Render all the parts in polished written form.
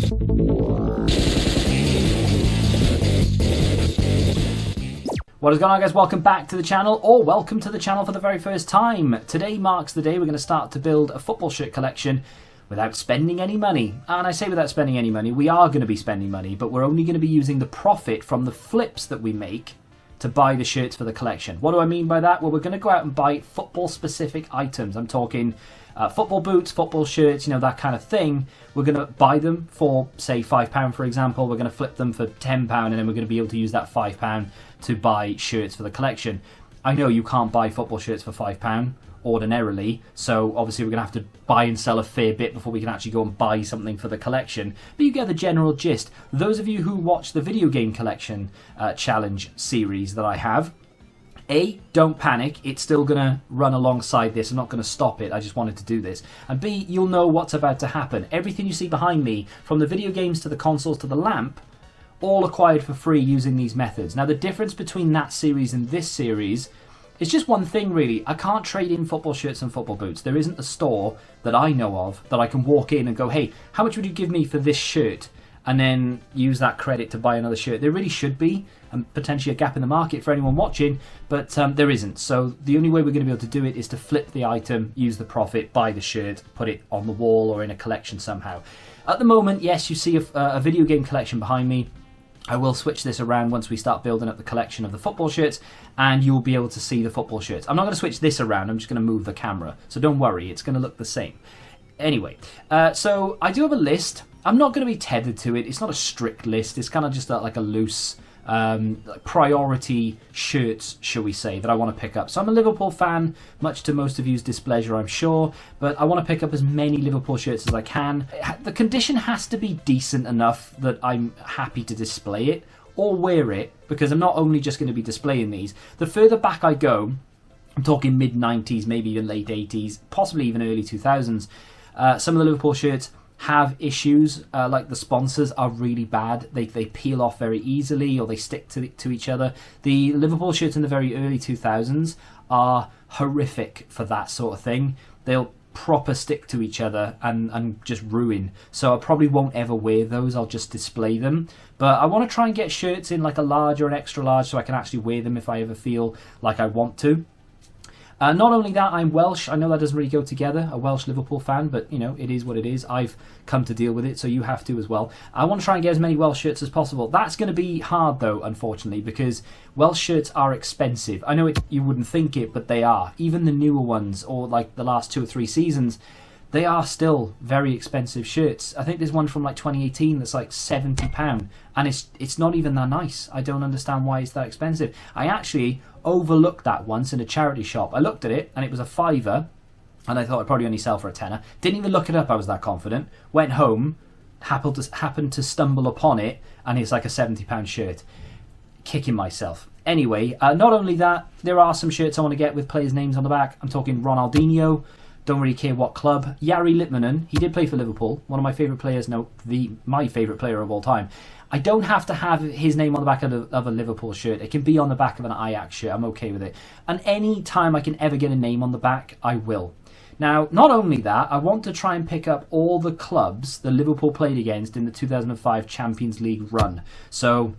What is going on, guys? Welcome back to the channel, or welcome to the channel for the very first time. Today marks the day we're going to start to build a football shirt collection without spending any money. And I say without spending any money, we are going to be spending money, but we're only going to be using the profit from the flips that we make to buy the shirts for the collection. What do I mean by that? Well, we're going to go out and buy football-specific items. I'm talking football boots, football shirts, you know, that kind of thing. We're going to buy them for, say, £5, for example. We're going to flip them for £10, and then we're going to be able to use that £5 to buy shirts for the collection. I know you can't buy football shirts for £5 ordinarily, so obviously we're going to have to buy and sell a fair bit before we can actually go and buy something for the collection. But you get the general gist. Those of you who watch the video game collection challenge series that I have, A, don't panic, it's still going to run alongside this. I'm not going to stop it, I just wanted to do this. And B, you'll know what's about to happen. Everything you see behind me, from the video games to the consoles to the lamp, all acquired for free using these methods. Now the difference between that series and this series is just one thing really. I can't trade in football shirts and football boots. There isn't a store that I know of that I can walk in and go, hey, how much would you give me for this shirt? And then use that credit to buy another shirt. There really should be, and potentially a gap in the market for anyone watching, but there isn't. So the only way we're going to be able to do it is to flip the item, use the profit, buy the shirt, put it on the wall or in a collection somehow. At the moment, yes, you see a video game collection behind me. I will switch this around once we start building up the collection of the football shirts, and you'll be able to see the football shirts. I'm not going to switch this around, I'm just going to move the camera, so don't worry, it's going to look the same. Anyway, so I do have a list. I'm not going to be tethered to it. It's not a strict list. It's kind of just like a loose priority shirts, shall we say, that I want to pick up. So I'm a Liverpool fan, much to most of you's displeasure, I'm sure, but I want to pick up as many Liverpool shirts as I can. The condition has to be decent enough that I'm happy to display it or wear it, because I'm not only just going to be displaying these. The further back I go, I'm talking mid-90s, maybe even late 80s, possibly even early 2000s, some of the Liverpool shirts have issues, like the sponsors are really bad. They peel off very easily, or they stick to each other. The Liverpool shirts in the very early 2000s are horrific for that sort of thing. They'll proper stick to each other and just ruin. So I probably won't ever wear those. I'll just display them. But I want to try and get shirts in like a large or an extra large so I can actually wear them if I ever feel like I want to. Not only that, I'm Welsh. I know that doesn't really go together, a Welsh Liverpool fan, but you know, it is what it is. I've come to deal with it, so you have to as well. I want to try and get as many Welsh shirts as possible. That's going to be hard though, unfortunately, because Welsh shirts are expensive. I know you wouldn't think it, but they are. Even the newer ones, or like the last 2 or 3 seasons, they are still very expensive shirts. I think there's one from like 2018 that's like £70, and it's not even that nice. I don't understand why it's that expensive. I actually overlooked that once in a charity shop. I looked at it and it was a £5, and I thought I'd probably only sell for a £10. Didn't even look it up, I was that confident. Went home, happened to stumble upon it, and it's like a £70 shirt. Kicking myself. Anyway, not only that, there are some shirts I want to get with players' names on the back. I'm talking Ronaldinho. Don't really care what club. Jari Litmanen, he did play for Liverpool. One of my favourite players, no, my favourite player of all time. I don't have to have his name on the back of a Liverpool shirt. It can be on the back of an Ajax shirt. I'm okay with it. And any time I can ever get a name on the back, I will. Now, not only that, I want to try and pick up all the clubs that Liverpool played against in the 2005 Champions League run. So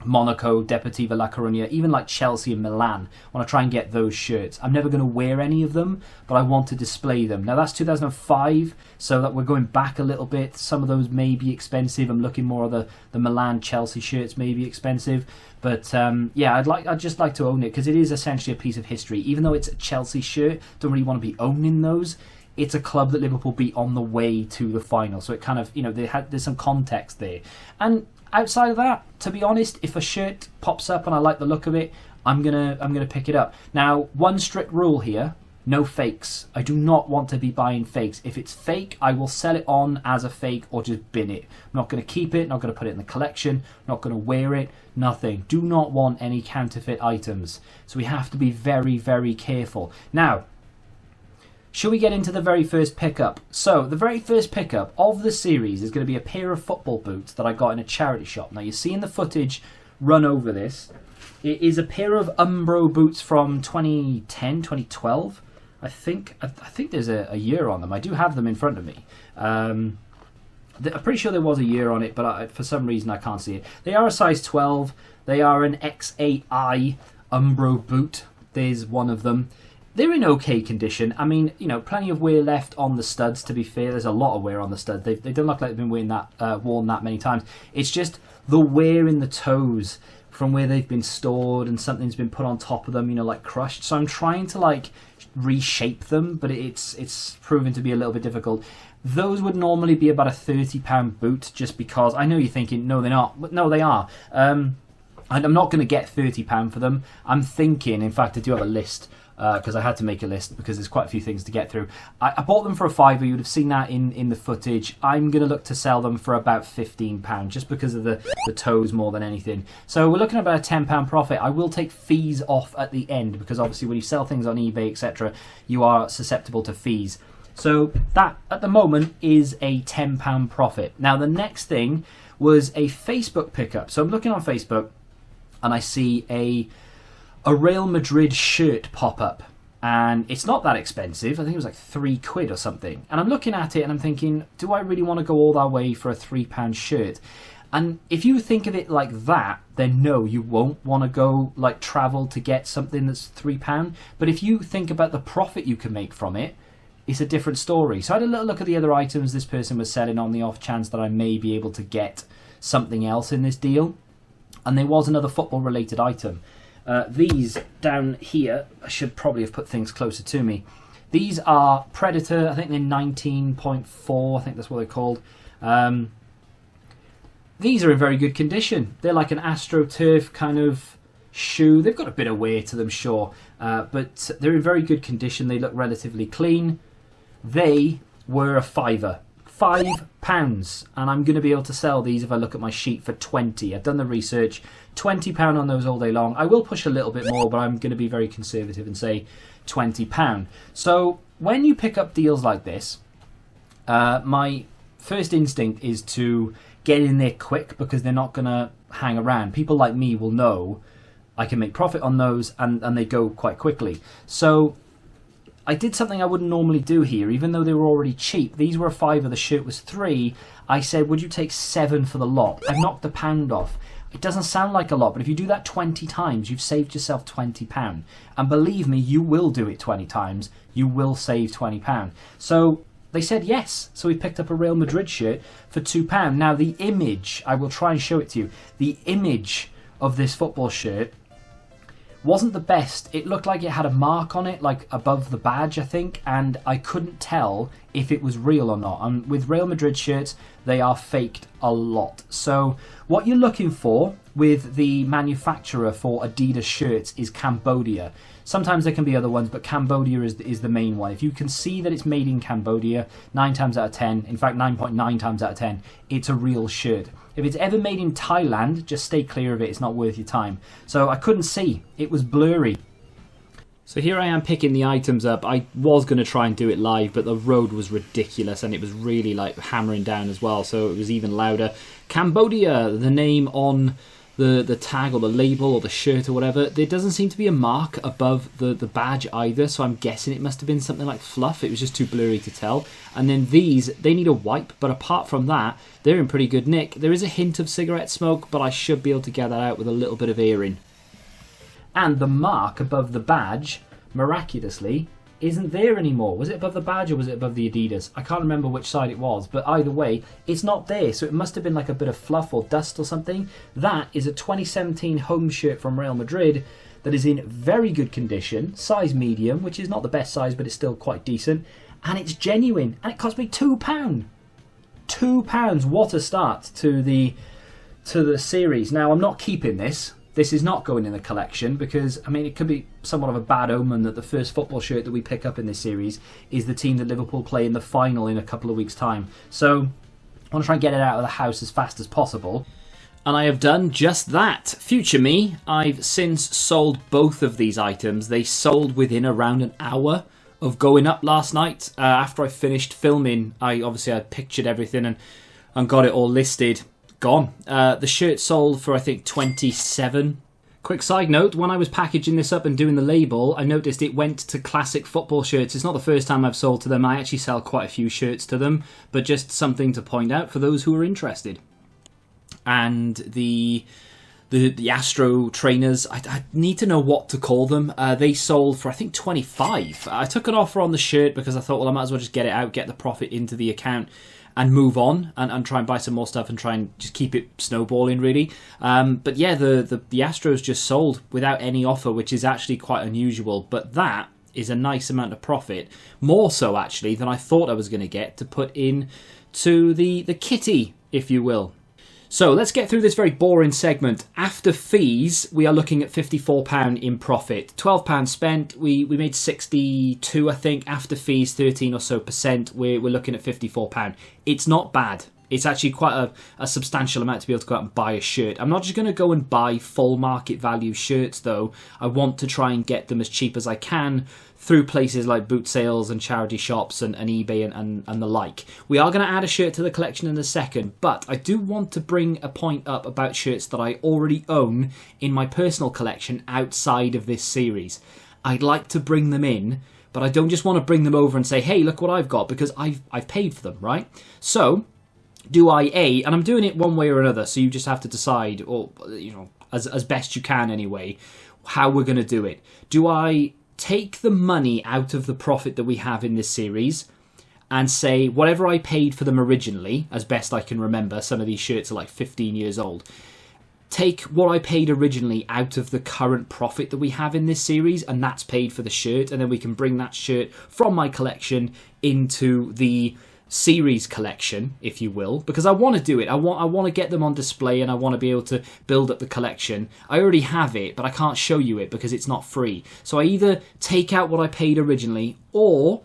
Monaco, Deportivo La Coruña, even like Chelsea and Milan. I want to try and get those shirts. I'm never going to wear any of them, but I want to display them. Now that's 2005, so that we're going back a little bit. Some of those may be expensive. I'm looking more at the Milan Chelsea shirts may be expensive, but yeah, I'd just like to own it, because it is essentially a piece of history. Even though it's a Chelsea shirt, don't really want to be owning those. It's a club that Liverpool beat on the way to the final, so it kind of, you know, there's some context there. And outside of that, to be honest, if a shirt pops up and I like the look of it, I'm gonna pick it up. Now, one strict rule here: no fakes. I do not want to be buying fakes. If it's fake, I will sell it on as a fake or just bin it. I'm not going to keep it, not going to put it in the collection, not going to wear it, nothing. Do not want any counterfeit items. So we have to be very, very careful. Now, should we get into the very first pickup? So, the very first pickup of the series is going to be a pair of football boots that I got in a charity shop. Now, you're seeing the footage run over this. It is a pair of Umbro boots from 2010, 2012. I think there's a year on them. I do have them in front of me. I'm pretty sure there was a year on it, but for some reason I can't see it. They are a size 12. They are an XAI Umbro boot. There's one of them. They're in okay condition. I mean, you know, plenty of wear left on the studs, to be fair. There's a lot of wear on the studs. They don't look like they've been worn that many times. It's just the wear in the toes from where they've been stored and something's been put on top of them, you know, like crushed. So I'm trying to like reshape them, but it's proven to be a little bit difficult. Those would normally be about a £30 boot, just because I know you're thinking, no, they're not. But no, they are. And I'm not going to get £30 for them. I'm thinking, in fact, I do have a list, because I had to make a list because there's quite a few things to get through. I bought them for a £5. You would have seen that in the footage. I'm going to look to sell them for about £15, just because of the toes more than anything. So we're looking at about a £10 profit. I will take fees off at the end, because obviously when you sell things on eBay, etc., you are susceptible to fees. So that, at the moment, is a £10 profit. Now, the next thing was a Facebook pickup. So I'm looking on Facebook, and I see a Real Madrid shirt pop up, and it's not that expensive. I think it was like £3 or something. And I'm looking at it and I'm thinking, do I really want to go all that way for a £3 shirt? And if you think of it like that, then no, you won't want to go like travel to get something that's £3. But if you think about the profit you can make from it, it's a different story. So I had a little look at the other items this person was selling on the off chance that I may be able to get something else in this deal. And there was another football related item. These down here, I should probably have put things closer to me. These are Predator, I think they're 19.4, I think that's what they're called. These are in very good condition. They're like an AstroTurf kind of shoe. They've got a bit of wear to them, sure, but they're in very good condition. They look relatively clean. They were a £5. £5, and I'm going to be able to sell these if I look at my sheet for 20. I've done the research. £20 on those all day long. I will push a little bit more, but I'm going to be very conservative and say £20. So when you pick up deals like this, my first instinct is to get in there quick, because they're not going to hang around. People like me will know I can make profit on those, and they go quite quickly. So I did something I wouldn't normally do here, even though they were already cheap. These were a £5, the shirt was £3. I said, would you take £7 for the lot? I've knocked £1 off. It doesn't sound like a lot, but if you do that 20 times, you've saved yourself £20. And believe me, you will do it 20 times. You will save £20. So they said yes. So we picked up a Real Madrid shirt for £2. Now the image, I will try and show it to you. The image of this football shirt wasn't the best. It looked like it had a mark on it, like above the badge, I think, and I couldn't tell if it was real or not. And with Real Madrid shirts, they are faked a lot. So what you're looking for with the manufacturer for Adidas shirts is Cambodia. Sometimes there can be other ones, but Cambodia is the main one. If you can see that it's made in Cambodia, 9 times out of 10, in fact 9.9 times out of 10, it's a real shirt. If it's ever made in Thailand, just stay clear of it. It's not worth your time. So I couldn't see. It was blurry. So here I am picking the items up. I was going to try and do it live, but the road was ridiculous and it was really like hammering down as well. So it was even louder. Cambodia, the name on the tag or the label or the shirt or whatever, there doesn't seem to be a mark above the badge either, so I'm guessing it must have been something like fluff. It was just too blurry to tell. And then these, they need a wipe, but apart from that, they're in pretty good nick. There is a hint of cigarette smoke, but I should be able to get that out with a little bit of airing. And the mark above the badge, miraculously, isn't there anymore. Was it above the badge or was it above the Adidas? I can't remember which side it was, but either way, it's not there. So it must have been like a bit of fluff or dust or something. That is a 2017 home shirt from Real Madrid that is in very good condition, size medium, which is not the best size, but it's still quite decent. And it's genuine, and it cost me £2. £2, what a start to the series. Now, I'm not keeping this. This is not going in the collection because, I mean, it could be somewhat of a bad omen that the first football shirt that we pick up in this series is the team that Liverpool play in the final in a couple of weeks' time. So I want to try and get it out of the house as fast as possible. And I have done just that. Future me, I've since sold both of these items. They sold within around an hour of going up last night. After I finished filming, I pictured everything and got it all listed. Gone. The shirt sold for I think 27. Quick side note, when I was packaging this up and doing the label, I noticed it went to classic football shirts. It's not the first time I've sold to them. I actually sell quite a few shirts to them, but just something to point out for those who are interested. And the Astro trainers, I need to know what to call them. They sold for, I think, 25. I took an offer on the shirt because I thought, well, I might as well just get it out, get the profit into the account, and move on and try and buy some more stuff and try and just keep it snowballing, really. But yeah, the Astros just sold without any offer, which is actually quite unusual. But that is a nice amount of profit, more so actually than I thought I was going to get to put in to the kitty, if you will. So let's get through this very boring segment. After fees, we are looking at £54 in profit. £12 spent, we made 62, I think. After fees, 13 or so percent, we're looking at £54. It's not bad. It's actually quite a substantial amount to be able to go out and buy a shirt. I'm not just going to go and buy full market value shirts, though. I want to try and get them as cheap as I can through places like boot sales and charity shops and eBay and the like. We are going to add a shirt to the collection in a second, but I do want to bring a point up about shirts that I already own in my personal collection outside of this series. I'd like to bring them in, but I don't just want to bring them over and say, hey, look what I've got, because I've paid for them, right? So do I and I'm doing it one way or another, so you just have to decide, or as best you can anyway, how we're going to do it. Do I take the money out of the profit that we have in this series and say whatever I paid for them originally, as best I can remember, some of these shirts are like 15 years old, take what I paid originally out of the current profit that we have in this series, and that's paid for the shirt, and then we can bring that shirt from my collection into the series collection, if you will, because I want to do it. I want to get them on display, and I want to be able to build up the collection. I already have it, but I can't show you it because it's not free. So I either take out what I paid originally, or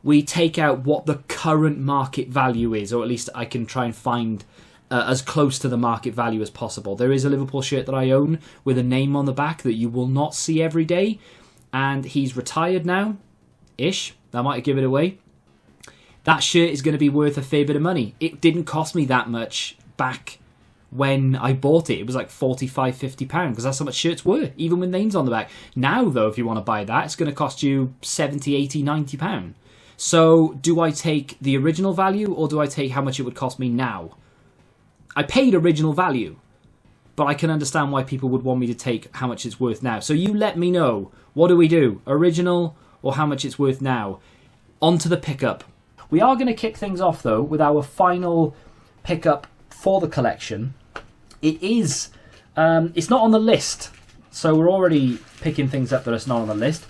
we take out what the current market value is, or at least I can try and find as close to the market value as possible. There is a Liverpool shirt that I own with a name on the back that you will not see every day, and he's retired now, ish. That might give it away. That shirt is going to be worth a fair bit of money. It didn't cost me that much back when I bought it. It was like £45, £50, because that's how much shirts were, even with names on the back. Now, though, if you want to buy that, it's going to cost you £70, £80, £90. So do I take the original value, or do I take how much it would cost me now? I paid original value, but I can understand why people would want me to take how much it's worth now. So you let me know. What do we do? Original or how much it's worth now? On to the pickup. We are going to kick things off, though, with our final pickup for the collection. It is, it's not on the list, so we're already picking things up that are not on the list.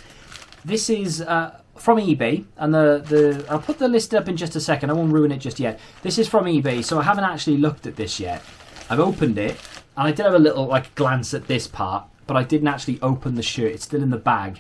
This is from eBay, and I'll put the list up in just a second. I won't ruin it just yet. This is from eBay, so I haven't actually looked at this yet. I've opened it, and I did have a little glance at this part, but I didn't actually open the shirt. It's still in the bag.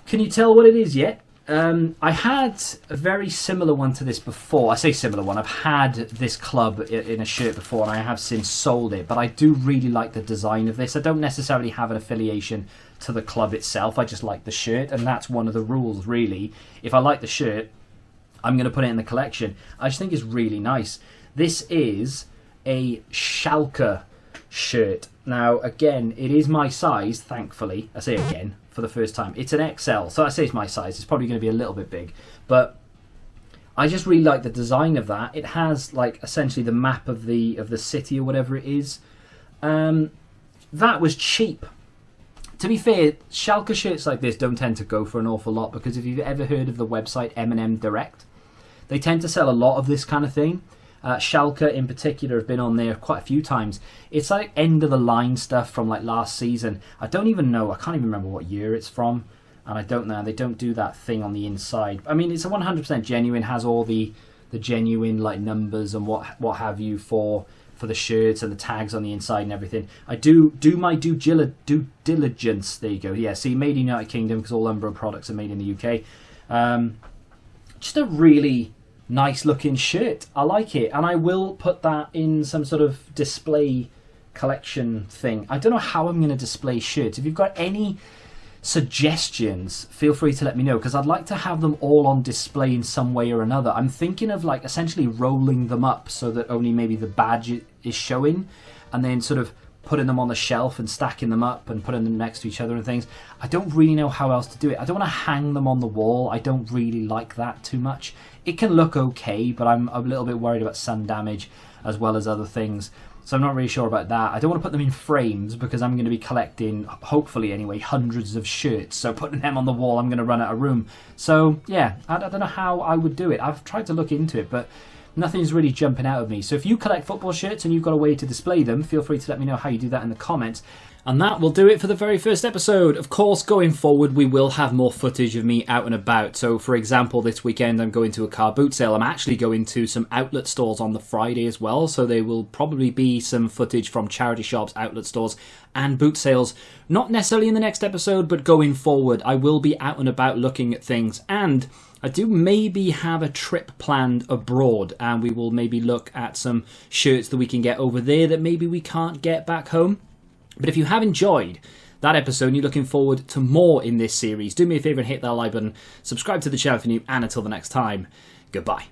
Can you tell what it is yet? I had a very similar one to this before. I say similar one. I've had this club in a shirt before, and I have since sold it. But I do really like the design of this. I don't necessarily have an affiliation to the club itself. I just like the shirt, and that's one of the rules, really. If I like the shirt, I'm going to put it in the collection. I just think it's really nice. This is a Schalke shirt. Now, again, it is my size, thankfully. I say again for the first time. It's an XL, so I say it's my size. It's probably going to be a little bit big, but I just really like the design of that. It has essentially the map of the city or whatever it is. That was cheap. To be fair, Schalke shirts like this don't tend to go for an awful lot, because if you've ever heard of the website M&M Direct, they tend to sell a lot of this kind of thing. Schalke in particular have been on there quite a few times. It's like end of the line stuff from last season. I don't even know. I can't even remember what year it's from, and I don't know. They don't do that thing on the inside. I mean, it's a 100% genuine. Has all the genuine numbers and what have you for the shirts and the tags on the inside and everything. I do my due diligence. There you go. Yeah. See, made in United Kingdom, because all Umbro products are made in the UK. Just a really nice looking shirt. I like it, and I will put that in some sort of display collection thing. I don't know how I'm going to display shirts. If you've got any suggestions, feel free to let me know, because I'd like to have them all on display in some way or another. I'm thinking of essentially rolling them up so that only maybe the badge is showing, and then sort of putting them on the shelf and stacking them up and putting them next to each other and things. I don't really know how else to do it. I don't want to hang them on the wall. I don't really like that too much. It can look okay, but I'm a little bit worried about sun damage as well as other things. So I'm not really sure about that. I don't want to put them in frames because I'm going to be collecting, hopefully anyway, hundreds of shirts. So putting them on the wall, I'm going to run out of room. So yeah, I don't know how I would do it. I've tried to look into it, but nothing's really jumping out of me. So if you collect football shirts and you've got a way to display them, feel free to let me know how you do that in the comments. And that will do it for the very first episode. Of course, going forward, we will have more footage of me out and about. So, for example, this weekend I'm going to a car boot sale. I'm actually going to some outlet stores on the Friday as well. So there will probably be some footage from charity shops, outlet stores, and boot sales. Not necessarily in the next episode, but going forward, I will be out and about looking at things. And I do maybe have a trip planned abroad, and we will maybe look at some shirts that we can get over there that maybe we can't get back home. But if you have enjoyed that episode and you're looking forward to more in this series, do me a favour and hit that like button, subscribe to the channel if you're new, and until the next time, goodbye.